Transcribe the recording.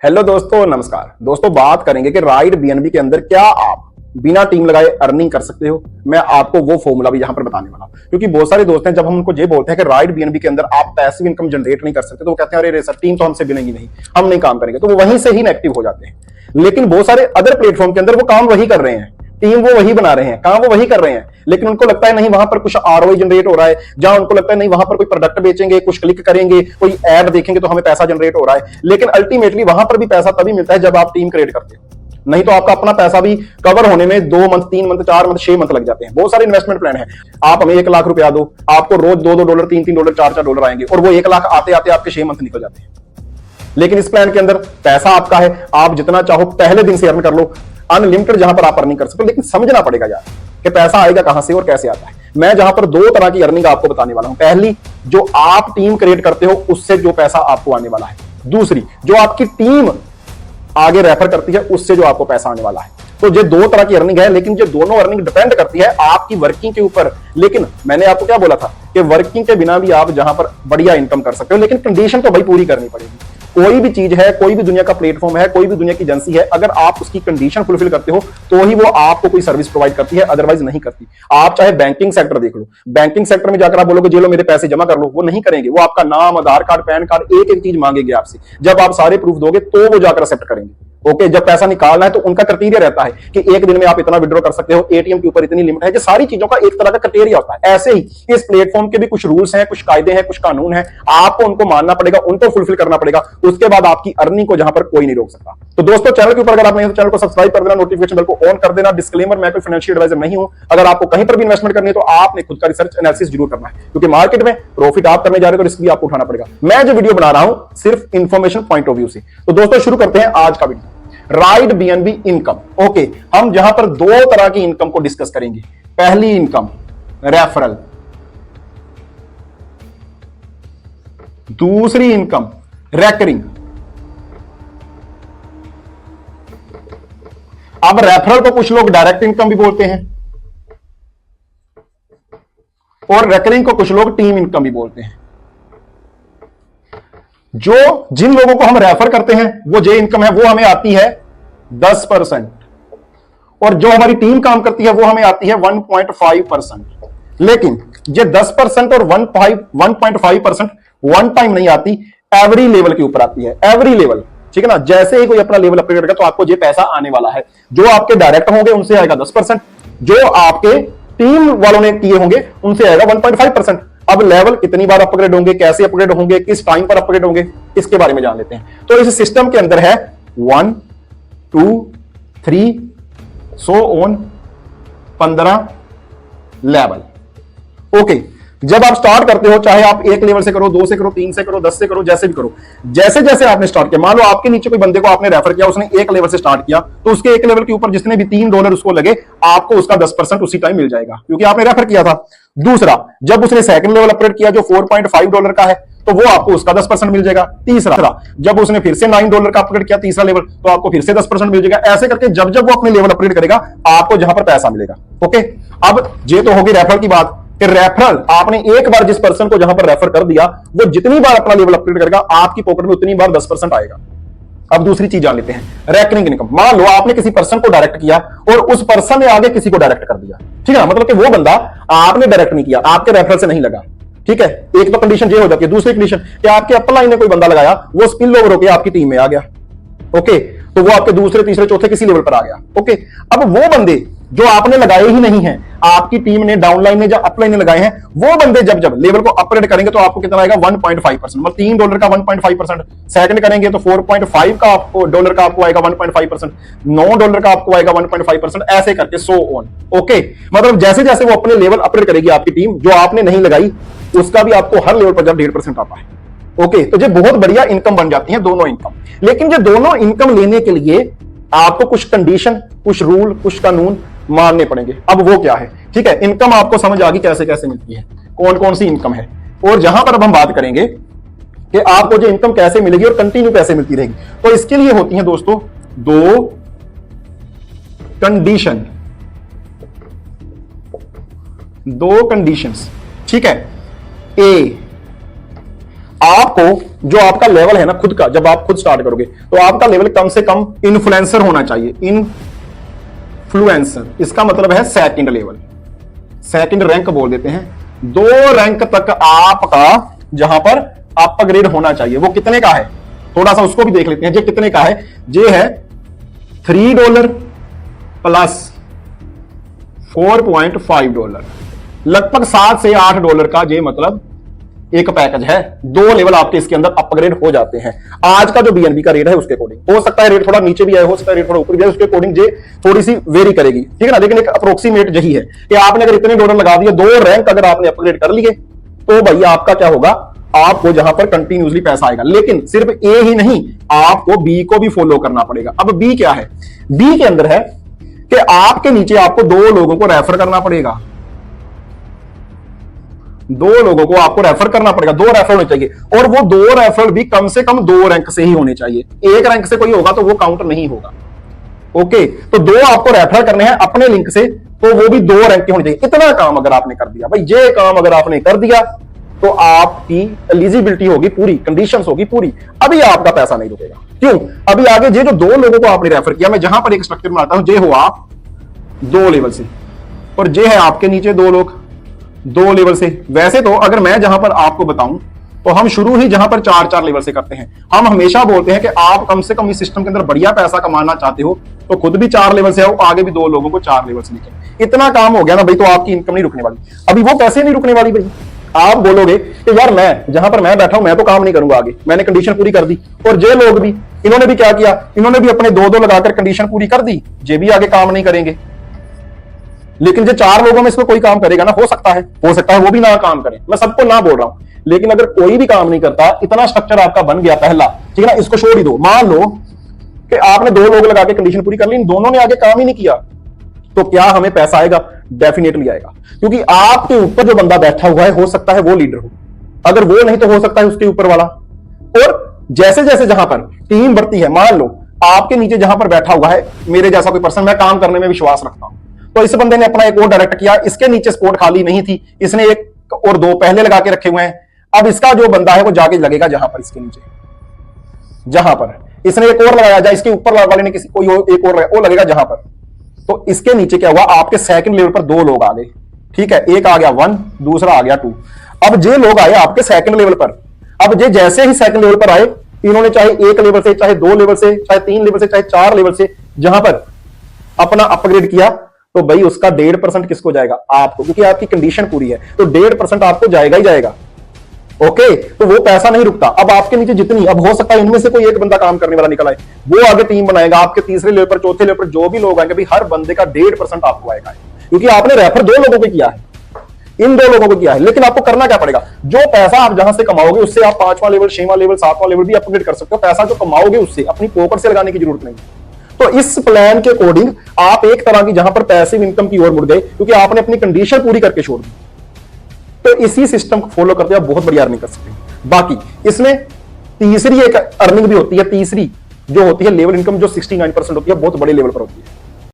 Hello दोस्तों, नमस्कार दोस्तों। बात करेंगे कि राइड बीएनबी के अंदर क्या आप बिना टीम लगाए अर्निंग कर सकते हो। मैं आपको वो फॉर्मूला भी यहां पर बताने वाला हूं, क्योंकि बहुत सारे दोस्त हैं, जब हम उनको ये बोलते हैं कि राइड बीएनबी के अंदर आप पैसिव इनकम जनरेट नहीं कर सकते, तो वो कहते हैं अरे सर टीम तो हमसे बनेगी नहीं, हम नहीं काम करेंगे, तो वो वहीं से ही नेगेटिव हो जाते हैं। लेकिन बहुत सारे अदर प्लेटफॉर्म के अंदर वो काम वही कर रहे हैं, टीम वो वही बना रहे हैं, काम वो वही कर रहे हैं, लेकिन उनको लगता है नहीं वहां पर कुछ आरओआई जनरेट हो रहा है, जहां उनको लगता है नहीं वहां पर कोई प्रोडक्ट बेचेंगे, कुछ क्लिक करेंगे, कोई ऐड देखेंगे तो हमें पैसा जनरेट हो रहा है। लेकिन अल्टीमेटली वहां पर भी पैसा तभी मिलता है जब आप टीम क्रिएट करते हो, नहीं तो आपका अपना पैसा भी कवर होने में 2 मंथ, 3 मंथ, 4 मंथ, 6 मंथ लग जाते हैं। बहुत सारे इन्वेस्टमेंट प्लान है। आप हमें 1 लाख रुपया दो, आपको रोज $2 $3 $4 आएंगे, और वो 1 लाख आते आते आपके 6 मंथ निकल जाते हैं। लेकिन इस प्लान के अंदर पैसा आपका है, आप जितना चाहो पहले दिन से अर्न कर लो, अनलिमिटेड जहां पर आप अर्निंग कर सकते हो। लेकिन समझना पड़ेगा यार कि पैसा आएगा कहां से और कैसे आता है। मैं जहां पर 2 तरह की अर्निंग आपको बताने वाला हूं। पहली, जो आप टीम क्रिएट करते हो उससे जो पैसा आपको आने वाला है। दूसरी, जो आपकी टीम आगे रेफर करती है उससे जो आपको पैसा आने वाला है। तो ये 2 तरह की अर्निंग है, लेकिन ये दोनों अर्निंग डिपेंड करती है आपकी वर्किंग के ऊपर। लेकिन मैंने आपको क्या बोला था कि वर्किंग के बिना भी आप जहां पर बढ़िया इनकम कर सकते हो, लेकिन कंडीशन तो भाई पूरी करनी पड़ेगी। कोई भी चीज है, कोई भी दुनिया का प्लेटफॉर्म है, कोई भी दुनिया की एजेंसी है, अगर आप उसकी कंडीशन फुलफिल करते हो तो ही वो आपको कोई सर्विस प्रोवाइड करती है, अदरवाइज नहीं करती। आप चाहे बैंकिंग सेक्टर देख लो, बैंकिंग सेक्टर में जाकर आप बोलोगे जे लो मेरे पैसे जमा कर लो, वो नहीं करेंगे। वो आपका नाम, आधार कार्ड, पैन कार्ड, एक एक चीज मांगेंगे आपसे। जब आप सारे प्रूफ दोगे तो वो जाकर एक्सेप्ट करेंगे। ओके, जब पैसा निकालना है तो उनका क्राइटेरिया रहता है कि एक दिन में आप इतना विड्रॉ कर सकते हो, एटीएम के ऊपर इतनी लिमिट है। जो सारी चीजों का एक तरह का क्राइटेरिया होता है। ऐसे ही इस प्लेटफॉर्म के भी कुछ रूल्स हैं, कुछ कायदे हैं, कुछ कानून हैं, आपको उनको मानना पड़ेगा, उनको फुलफिल करना पड़ेगा। उसके बाद आपकी अर्निंग को जहां पर कोई नहीं रोक सकता। तो दोस्तों, चैनल के ऊपर अगर आप नहीं हो तो चैनल को सब्सक्राइब कर देना, नोटिफिकेशन बेल को ऑन कर देना। डिस्क्लेमर, मैं कोई फाइनेंशियल एडवाइजर नहीं हूं। अगर आपको कहीं पर भी इन्वेस्टमेंट करनी है तो आपने खुद का रिसर्च एनालिसिस जरूर करना है, क्योंकि मार्केट में प्रॉफिट आप करने जा रहे हो तो रिस्क भी आपको उठाना पड़ेगा। मैं जो वीडियो बना रहा हूं सिर्फ इंफॉर्मेशन पॉइंट ऑफ व्यू से। तो दोस्तों, शुरू करते हैं आज का video, ride BNB income. Okay, हम जहां पर 2 तरह की इनकम को डिस्कस करेंगे। पहली इनकम रेफरल, दूसरी इनकम रेकरिंग। अब रेफरल को कुछ लोग डायरेक्ट इनकम भी बोलते हैं और रेकरिंग को कुछ लोग टीम इनकम भी बोलते हैं। जिन लोगों को हम रेफर करते हैं वो जो इनकम है वो हमें आती है 10%, और जो हमारी टीम काम करती है वो हमें आती है 1.5%। लेकिन ये 10% और 1.5% वन टाइम नहीं आती, एवरी लेवल के ऊपर आती है। एवरी लेवल, ठीक है ना। जैसे ही कोई अपना लेवल अपग्रेड करेगा तो आपको ये पैसा आने वाला है। जो आपके डायरेक्ट होंगे उनसे आएगा 10%, जो आपके टीम वालों ने किए होंगे उनसे आएगा 1.5%। अब लेवल कितनी बार अपग्रेड होंगे, कैसे अपग्रेड होंगे, किस टाइम पर अपग्रेड होंगे, इसके बारे में जान लेते हैं। तो इस सिस्टम के अंदर है 1 2 3 सो ऑन 15 लेवल। ओके, जब आप स्टार्ट करते हो, चाहे आप 1 लेवल से करो, 2 से करो, 3 से करो, 10 से करो, जैसे भी करो, जैसे जैसे आपने स्टार्ट किया, मान लो आपके नीचे कोई बंदे को आपने रेफर किया, उसने 1 लेवल से स्टार्ट किया, तो उसके 1 लेवल के ऊपर जितने भी $3 उसको लगे, आपको उसका 10% उसी टाइम मिल जाएगा, क्योंकि आपने रेफर किया था। दूसरा, जब उसने सेकंड लेवल अपग्रेड किया जो $4.5 का है, तो वो आपको उसका 10% मिल जाएगा। तीसरा, जब उसने फिर से $9 का अपग्रेड किया, तीसरा लेवल, तो आपको फिर से 10% मिल जाएगा। ऐसे करके जब जब वो अपने लेवल अपग्रेड करेगा, आपको जहां पर पैसा मिलेगा। ओके, अब ये तो होगी रेफरल की बात कि रेफरल आपने एक बार जिस पर्सन को जहां पर रेफर कर दिया, वो जितनी बार अपना लेवल अपग्रेड करेगा आपकी पॉकेट में उतनी बार 10% आएगा। अब दूसरी चीज जान लेते हैं, रेकरिंग इनकम। मान लो आपने किसी पर्सन को डायरेक्ट किया और उस पर्सन ने आगे किसी को डायरेक्ट कर दिया, ठीक है ना। मतलब कि वो बंदा आपने डायरेक्ट नहीं किया, आपके रेफरल से नहीं लगा, ठीक है। एक तो कंडीशन ये हो जाती है। दूसरी कंडीशन कि आपके अपलाइन ने कोई बंदा लगाया, वो स्पिल ओवर होकर आपकी टीम में आ गया। ओके, तो वो आपके दूसरे, तीसरे, चौथे किसी लेवल पर आ गया। ओके, अब वो बंदे जो आपने लगाए ही नहीं है, आपकी टीम ने, डाउनलाइन ने या अपलाइन ने लगाए हैं, वो बंदे जब जब लेवल को अपग्रेड करेंगे तो आपको कितना आएगा 1.5%। मतलब $3 का 1.5%, सेकंड करेंगे तो $4.5 का डॉलर का आपको आएगा 1.5%, $9 का आपको आएगा 1.5%, ऐसे करके सो ऑन। ओके, मतलब जैसे जैसे वो अपने लेवल अपग्रेड करेगी आपकी टीम, जो आपने नहीं लगाई उसका भी आपको हर लेवल पर जब 1.5% आता है। ओके, तो ये बहुत बढ़िया इनकम बन जाती है दोनों इनकम। लेकिन ये दोनों इनकम लेने के लिए आपको कुछ कंडीशन, कुछ रूल, कुछ कानून मानने पड़ेंगे। अब वो क्या है, ठीक है। इनकम आपको समझ आ गई कैसे कैसे मिलती है, कौन कौन सी इनकम है, और जहां पर अब हम बात करेंगे कि आपको जो इनकम कैसे मिलेगी और कंटिन्यू कैसे मिलती रहेगी। तो इसके लिए होती है दोस्तों 2 कंडीशन, 2 कंडीशंस, ठीक है। ए, आपको जो आपका लेवल है ना खुद का, जब आप खुद स्टार्ट करोगे तो आपका लेवल कम से कम इन्फ्लुएंसर होना चाहिए। इन्फ्लुएंसर इसका मतलब है सेकंड लेवल, सेकंड रैंक बोल देते हैं। 2 रैंक तक आपका जहां पर अपग्रेड होना चाहिए। वो कितने का है थोड़ा सा उसको भी देख लेते हैं। ये कितने का है? ये है $3 प्लस $4.5, लगभग $7 से $8 का ये मतलब एक पैकेज है। 2 लेवल आपके इसके अंदर अपग्रेड हो जाते हैं। आज का जो बीएनबी का रेट है उसके अकॉर्डिंग हो सकता है रेट थोड़ा नीचे भी आए, हो सकता है रेट थोड़ा ऊपर भी आए, उसके अकॉर्डिंग ये थोड़ी सी वेरी करेगी, ठीक है ना। लेकिन एक अप्रोक्सीमेट यही है कि आपने अगर इतने $, लगा दिए, 2 रैंक अगर आपने अपग्रेड कर लिए तो भाई आपका क्या होगा, आपको जहां पर कंटिन्यूसली पैसा आएगा। लेकिन सिर्फ ए ही नहीं, आपको बी को भी फॉलो करना पड़ेगा। अब बी क्या है? बी के अंदर है कि आपके नीचे आपको 2 लोगों को रेफर करना पड़ेगा। 2 लोगों को आपको रेफर करना पड़ेगा। 2 रेफर होने चाहिए और वो 2 रेफर भी कम से कम 2 रैंक से ही होने चाहिए। 1 रैंक से कोई होगा तो वो काउंट नहीं होगा। ओके, तो 2 आपको रेफर करने हैं अपने लिंक से, तो वो भी 2 रैंक के होने चाहिए। इतना काम अगर आपने कर दिया भाई, ये काम अगर आपने कर दिया तो आपकी एलिजिबिलिटी होगी पूरी, कंडीशंस होगी पूरी। अभी आपका पैसा नहीं रुकेगा। क्यों? अभी आगे ये जो 2 लोगों को आपने रेफर किया, मैं जहां पर एक स्ट्रक्चर बनाता हूं, ये हो आप 2 लेवल से और ये है आपके नीचे 2 लोग 2 लेवल से। वैसे तो अगर मैं जहां पर आपको बताऊं तो हम शुरू ही जहां पर 4-4 लेवल से करते हैं। हम हमेशा बोलते हैं कि आप कम से कम इस सिस्टम के अंदर बढ़िया पैसा कमाना चाहते हो तो खुद भी 4 लेवल से आओ, आगे भी 2 लोगों को 4 लेवल से लेकर। इतना काम हो गया ना भाई, तो आपकी इनकम नहीं रुकने वाली। अभी वो पैसे नहीं रुकने वाली भाई। आप बोलोगे कि यार मैं जहां पर मैं बैठा हूं मैं तो काम नहीं करूंगा आगे, मैंने कंडीशन पूरी कर दी। और ये लोग भी, इन्होंने भी क्या किया, इन्होंने भी अपने 2-2 लगाकर कंडीशन पूरी कर दी, ये भी आगे काम नहीं करेंगे। लेकिन जो 4 लोगों में इसमें कोई काम करेगा ना, हो सकता है वो भी ना काम करे। मैं सबको ना बोल रहा हूं, लेकिन अगर कोई भी काम नहीं करता, इतना स्ट्रक्चर आपका बन गया पहला, ठीक है ना, इसको छोड़ ही दो। मान लो कि आपने 2 लोग लगा के कंडीशन पूरी कर ली, दोनों ने आगे काम ही नहीं किया, तो क्या हमें पैसा आएगा? डेफिनेटली आएगा, क्योंकि आपके ऊपर जो बंदा बैठा हुआ है हो सकता है वो लीडर हो, अगर वो नहीं तो हो सकता है उसके ऊपर वाला। और जैसे जैसे जहां पर टीम बढ़ती है, मान लो आपके नीचे जहां पर बैठा हुआ है मेरे जैसा कोई पर्सन, मैं काम करने में विश्वास रखता हूं, तो इस बंदे ने अपना एक और डायरेक्ट किया, इसके नीचे स्पोर्ट खाली नहीं थी, इसने 1 और 2 पहले लगा के रखे हुए हैं। अब इसका जो बंदा है वो जाके लगेगा जहां पर इसके नीचे, जहां पर इसने एक और लगाया, जा इसके ऊपर वाले ने किसी कोई एक और वो लगेगा जहां पर, तो इसके नीचे क्या हुआ, आपके सेकंड लेवल पर 2 लोग आ गए, ठीक है। एक आ गया 1, दूसरा आ गया 2। अब ये लोग आए आपके सेकंड लेवल पर। अब ये जैसे ही सेकंड लेवल पर आए, इन्होंने चाहे 1 लेवल से, चाहे 2 लेवल से, चाहे 3 लेवल से, चाहे 4 लेवल से जहां पर अपना अपग्रेड किया, तो भाई उसका 1.5% किसको जाएगा? आपको, क्योंकि आपकी कंडीशन पूरी है, तो 1.5% आपको जाएगा ही जाएगा। ओके, तो वो पैसा नहीं रुकता। अब आपके नीचे जितनी, अब हो सकता है इनमें से कोई एक बंदा काम करने वाला निकल आए, वो आगे टीम बनाएगा। आपके तीसरे लेवल पर, चौथे लेवल पर जो भी लोग आएंगे, भाई हर बंदे का 1.5% आपको आएगा, क्योंकि आपने रेफर 2 लोगों को किया है, इन 2 लोगों को किया है। लेकिन आपको करना क्या पड़ेगा? जो पैसा आप जहां से कमाओगे उससे आप 5वां लेवल, 6वां लेवल, 7वां लेवल भी अपग्रेड कर सकते हो। पैसा जो कमाओगे उससे, अपनी पॉकेट से लगाने की जरूरत नहीं। तो इस प्लान के अकॉर्डिंग आप एक तरह की जहां पर पैसिव इनकम की ओर मुड़ गए, क्योंकि आपने अपनी कंडीशन पूरी करके छोड़ दी। तो इसी सिस्टम को फॉलो करते आप बहुत बड़ी अर्निंग कर सकते हैं। बाकी इसमें तीसरी एक अर्निंग भी होती है, तीसरी जो होती है लेवल इनकम, जो 69% होती है, बहुत बड़े लेवल पर होती है।